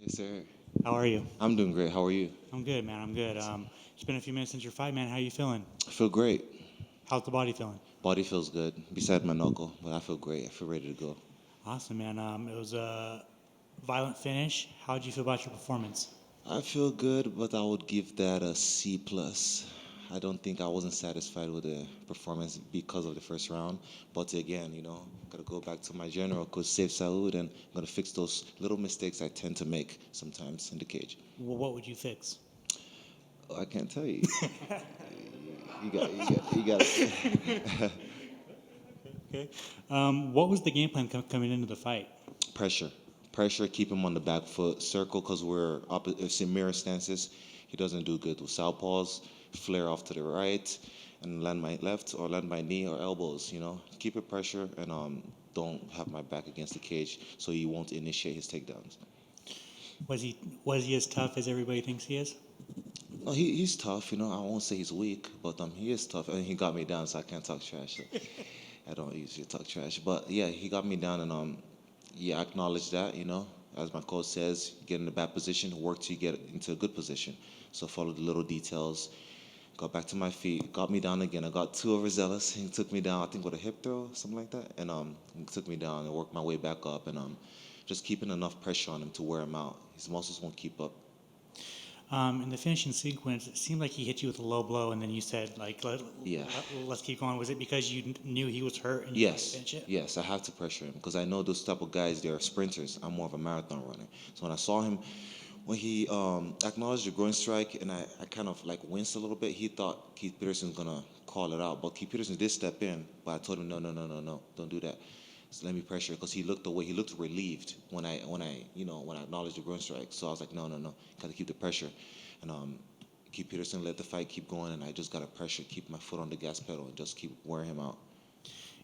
Yes, sir. How are you? I'm doing great. How are you? I'm good, man. I'm good. It's been a few minutes since your fight, man. How you feeling? I feel great. How's the body feeling? Body feels good, beside my knuckle, but I feel great. I feel ready to go. Awesome, man. It was a violent finish. How did you feel about your performance? I feel good, but I would give that a C plus. I don't think I wasn't satisfied with the performance because of the first round. But again, gotta go back to my general, Coach Safe Salud, and I'm gonna fix those little mistakes I tend to make sometimes in the cage. Well, what would you fix? Oh, I can't tell you. You got. Okay. What was the game plan coming into the fight? Pressure. Pressure, keep him on the back foot. Circle, because we're opposite mirror stances. He doesn't do good with southpaws. Flare off to the right and land my left or land my knee or elbows, Keep it pressure and don't have my back against the cage so he won't initiate his takedowns. Was he as tough as everybody thinks he is? No, he's tough, I won't say he's weak, but he is tough. And he got me down, so I can't talk trash. So I don't usually talk trash. But yeah, he got me down and yeah, I acknowledge that, As my coach says, get in a bad position, work till you get into a good position. So follow the little details. Got back to my feet, got me down again. I got too overzealous. He took me down, I think with a hip throw, something like that. And he took me down and worked my way back up and just keeping enough pressure on him to wear him out. His muscles won't keep up. In the finishing sequence, it seemed like he hit you with a low blow, and then you said, Yeah. let's keep going. Was it because you knew he was hurt and you wanted to Yes, finish it? yes, I have to pressure him because I know those type of guys, they're sprinters. I'm more of a marathon runner. So when I saw him, when he acknowledged the groin strike and I kind of like winced a little bit, he thought Keith Peterson's going to call it out. But Keith Peterson did step in, but I told him, no, no, no, no, no, don't do that. So let me pressure because he looked away. He looked relieved when I acknowledged the groin strike. So I was like, no, no, no, got to keep the pressure. And Keith Peterson let the fight keep going, and I just got to pressure, keep my foot on the gas pedal, and just keep wearing him out.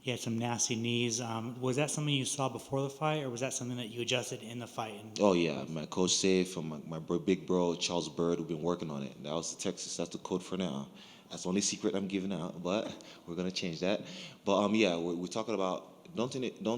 He had some nasty knees. Was that something you saw before the fight, or was that something that you adjusted in the fight? Oh yeah, my coach Safe and my big bro Charles Bird, who've been working on it. That was the Texas. That's the code for now. That's the only secret I'm giving out, but we're gonna change that. But yeah, we're talking about don't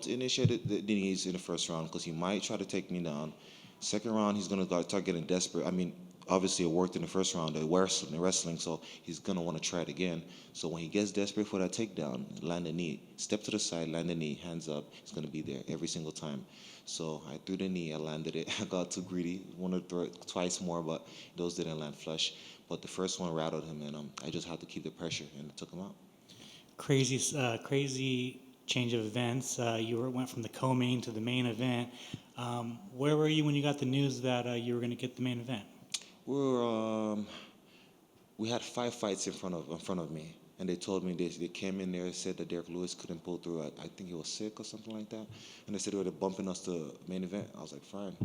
initiate the knees in the first round because he might try to take me down. Second round, he's gonna start getting desperate. I mean, obviously it worked in the first round, the wrestling, so he's gonna want to try it again. So when he gets desperate for that takedown, land the knee, step to the side, land the knee, hands up. He's gonna be there every single time. So I threw the knee, I landed it. I got too greedy, wanted to throw it twice more, but those didn't land flush. But the first one rattled him, and I just had to keep the pressure, and it took him out. Crazy change of events. Went from the co-main to the main event. Where were you when you got the news that you were going to get the main event? We had 5 fights in front of me, and they told me they came in there, said that Derek Lewis couldn't pull through. I think he was sick or something like that, and they said they were bumping us to main event. I was like, fine,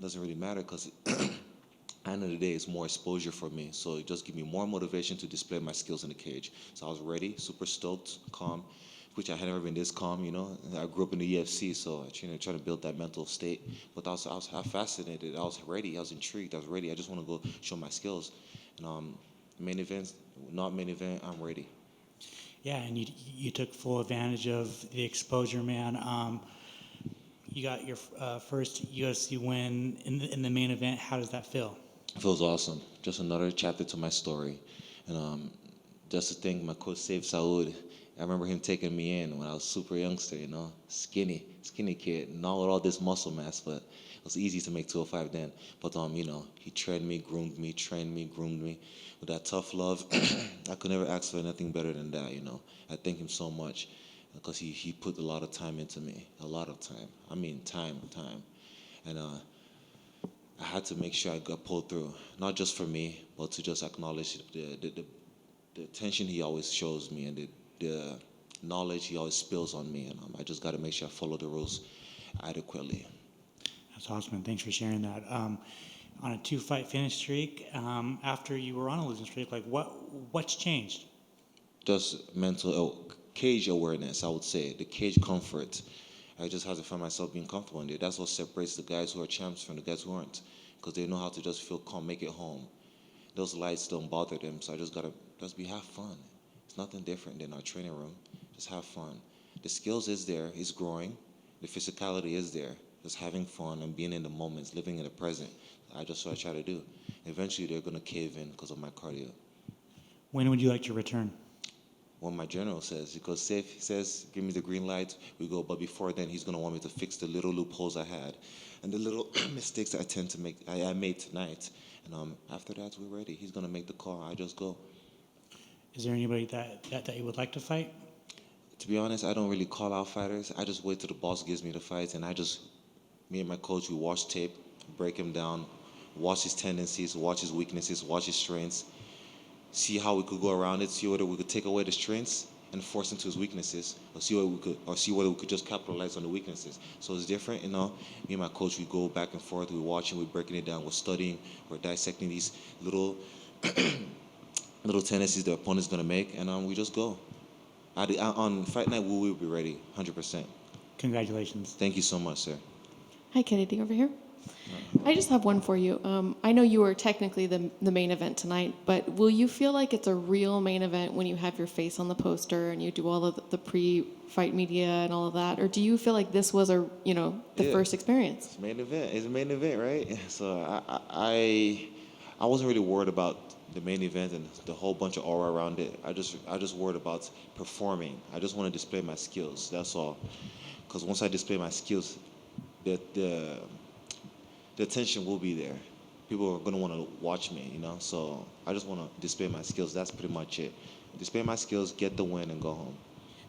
doesn't really matter because at the end of the day, it's more exposure for me. So it just give me more motivation to display my skills in the cage. So I was ready, super stoked, calm, which I had never been this calm. I grew up in the UFC, so I try to build that mental state. But I was fascinated. I was ready. I was intrigued. I was ready. I just want to go show my skills. And main events, not main event, I'm ready. Yeah, and you took full advantage of the exposure, man. You got your first UFC win in the main event. How does that feel? It feels awesome. Just another chapter to my story. And just to think, my coach saved Saud. I remember him taking me in when I was super youngster, skinny kid, not with all this muscle mass, but it was easy to make 205 then. But he trained me, groomed me with that tough love. I could never ask for anything better than that. I thank him so much because he put a lot of time into me, a lot of time. I mean, time, and I had to make sure I got pulled through, not just for me, but to just acknowledge the attention he always shows me and the knowledge he always spills on me. And I just got to make sure I follow the rules adequately. That's awesome, and thanks for sharing that. On a 2-fight finish streak, after you were on a losing streak, what's changed? Just mental cage awareness, I would say, the cage comfort. I just have to find myself being comfortable in there. That's what separates the guys who are champs from the guys who aren't, because they know how to just feel calm, make it home. Those lights don't bother them, so I just gotta have fun. It's nothing different than our training room. Just have fun. The skills is there, it's growing. The physicality is there. just having fun and being in the moments, living in the present. That's what I try to do. Eventually, they're gonna cave in because of my cardio. When would you like to return? When my general says, he goes, safe, he says, give me the green light, we go. But before then, he's gonna want me to fix the little loopholes I had and the little mistakes I tend to make, I made tonight. And after that, we're ready. He's gonna make the call. I just go. Is there anybody that you would like to fight? To be honest, I don't really call out fighters. I just wait till the boss gives me the fights, and me and my coach, we watch tape, break him down, watch his tendencies, watch his weaknesses, watch his strengths, see how we could go around it, see whether we could take away the strengths and force into his weaknesses, or see whether we could just capitalize on the weaknesses. So it's different, you know. Me and my coach, we go back and forth, we're watching, we're breaking it down, we're studying, we're dissecting these little little tendencies the opponent's gonna make, and we just go. On Fight Night, we will be ready, 100%. Congratulations. Thank you so much, sir. Hi, Kennedy, over here. I just have one for you. I know you were technically the main event tonight, but will you feel like it's a real main event when you have your face on the poster and you do all of the pre-fight media and all of that? Or do you feel like this was the first experience? It's main event. It's a main event, right? So I wasn't really worried about the main event and the whole bunch of aura around it. I just worried about performing. I just want to display my skills. That's all. Because once I display my skills, the attention will be there. People are gonna want to watch me, you know. So I just want to display my skills. That's pretty much it. Display my skills, get the win, and go home.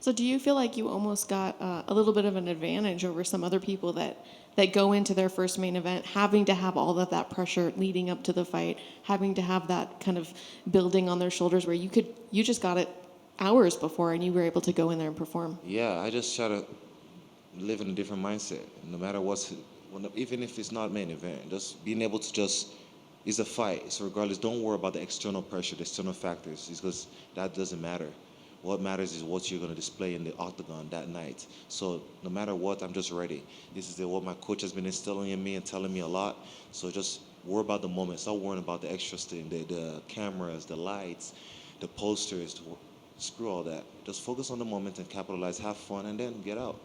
So do you feel like you almost got a little bit of an advantage over some other people that go into their first main event having to have all of that pressure leading up to the fight, having to have that kind of building on their shoulders where you just got it hours before and you were able to go in there and perform? Yeah, I just try to live in a different mindset. No matter even if it's not main event, just being able to it's a fight. So regardless, don't worry about the external pressure, the external factors, because that doesn't matter. What matters is what you're going to display in the octagon that night. So no matter what, I'm just ready. This is what my coach has been instilling in me and telling me a lot. So just worry about the moment. Stop worrying about the extra thing, the cameras, the lights, the posters. Screw all that. Just focus on the moment and capitalize, have fun, and then get out.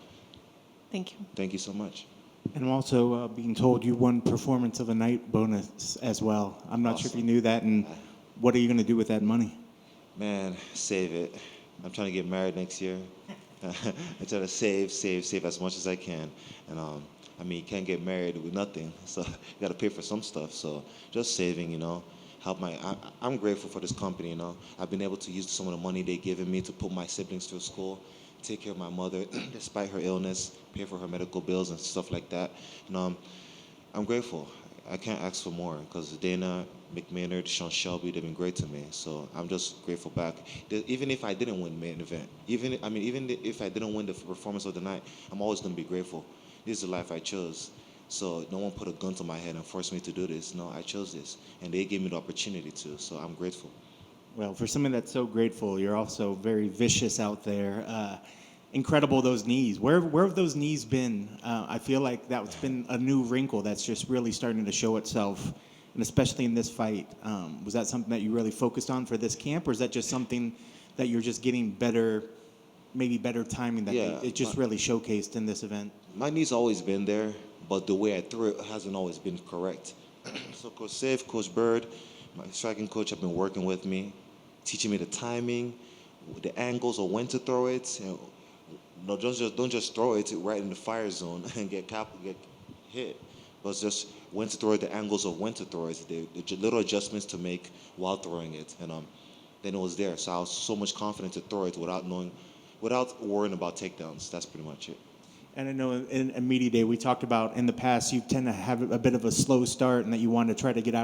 Thank you. Thank you so much. And I'm also being told you won Performance of the Night bonus as well. I'm not sure if you knew that, and what are you going to do with that money? Man, save it. I'm trying to get married next year. I try to save as much as I can. And you can't get married with nothing, so you got to pay for some stuff. So just saving, you know, I'm grateful for this company, you know. I've been able to use some of the money they've given me to put my siblings through school, take care of my mother despite her illness, pay for her medical bills and stuff like that. And I'm grateful. I can't ask for more because Dana, McMaynard, Sean Shelby, they've been great to me. So I'm just grateful back. Even if I didn't win main event, even if I didn't win the performance of the night, I'm always going to be grateful. This is the life I chose. So no one put a gun to my head and forced me to do this. No, I chose this. And they gave me the opportunity to. So I'm grateful. Well, for someone that's so grateful, you're also very vicious out there. Incredible, those knees. Where have those knees been? I feel like that's been a new wrinkle that's just really starting to show itself, and especially in this fight. Was that something that you really focused on for this camp, or is that just something that you're just getting better, maybe better timing that it just really showcased in this event? My knee's always been there, but the way I threw it hasn't always been correct. So Coach Safe, Coach Bird, my striking coach have been working with me, teaching me the timing, the angles of when to throw it. No, don't just throw it right in the fire zone and get hit. But it's just when to throw it, the angles of when to throw it, the little adjustments to make while throwing it, and then it was there. So I was so much confident to throw it without worrying about takedowns. That's pretty much it. And I know in a media day we talked about in the past you tend to have a bit of a slow start and that you want to try to get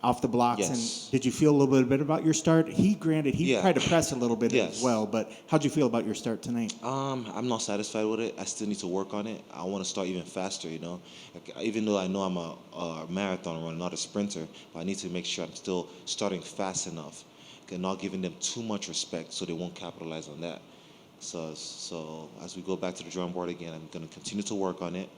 off the blocks. Yes. And did you feel a little bit about your start? He tried to press a little bit as well, but how'd you feel about your start tonight? I'm not satisfied with it. I still need to work on it. I want to start even faster, you know. Even though I know I'm a marathon runner, not a sprinter, but I need to make sure I'm still starting fast enough and not giving them too much respect so they won't capitalize on that. So as we go back to the drawing board again, I'm going to continue to work on it,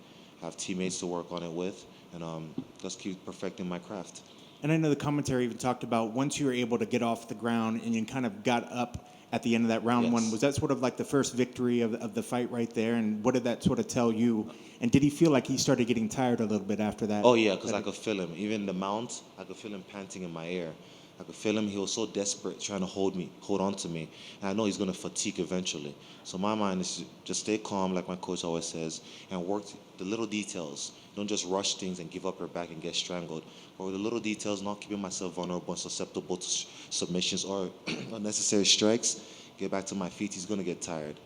have teammates to work on it with, and just keep perfecting my craft. And I know the commentary even talked about once you were able to get off the ground and you kind of got up at the end of that round one. Yes. Was that sort of like the first victory of the fight right there? And what did that sort of tell you? And did he feel like he started getting tired a little bit after that? Oh yeah, because I could feel him. Even the mount, I could feel him panting in my ear. I could feel him. He was so desperate trying to hold on to me. And I know he's going to fatigue eventually. So my mind is to just stay calm, like my coach always says, and work the little details. Don't just rush things and give up your back and get strangled. But with the little details, not keeping myself vulnerable and susceptible to submissions or unnecessary strikes, get back to my feet. He's going to get tired.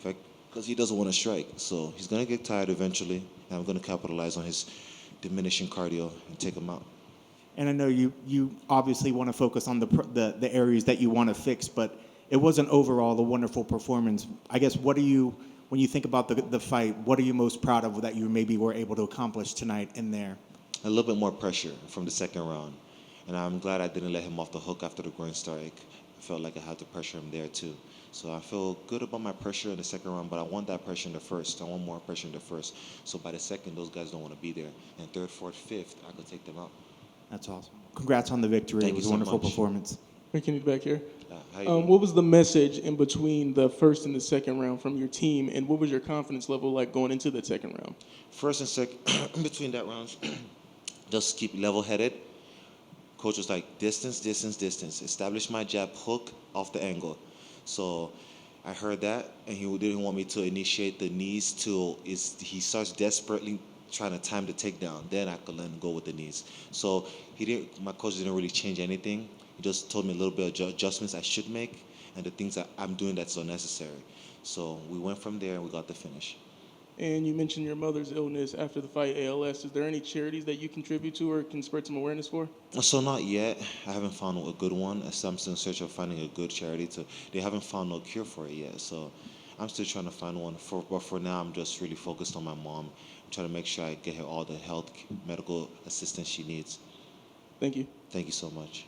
Because he doesn't want to strike. So he's going to get tired eventually, and I'm going to capitalize on his diminishing cardio and take him out. And I know you obviously want to focus on the areas that you want to fix, but it wasn't overall a wonderful performance. I guess when you think about the fight, what are you most proud of that you maybe were able to accomplish tonight in there? A little bit more pressure from the second round. And I'm glad I didn't let him off the hook after the groin strike. I felt like I had to pressure him there too. So I feel good about my pressure in the second round, but I want that pressure in the first. I want more pressure in the first. So by the second, those guys don't want to be there. And third, fourth, fifth, I could take them out. That's awesome. Congrats on the victory. Thank It was you a so wonderful much. performance. Hey, Kennedy, back here. How you doing? What was the message in between the first and the second round from your team, and what was your confidence level like going into the second round? First and second, in between that rounds, just keep level-headed. Coach was like, distance, distance, distance. Establish my jab hook off the angle. So I heard that, and he didn't want me to initiate the knees till he starts desperately trying to time the takedown. Then I could let him go with the knees. So my coach didn't really change anything. He just told me a little bit of adjustments I should make and the things that I'm doing that's unnecessary. So we went from there and we got the finish. And you mentioned your mother's illness after the fight, ALS. Is there any charities that you contribute to or can spread some awareness for? So not yet. I haven't found a good one. I'm still in search of finding a good charity. They haven't found no cure for it yet. So I'm still trying to find one. But for now, I'm just really focused on my mom. I'm trying to make sure I get her all the health, medical assistance she needs. Thank you. Thank you so much.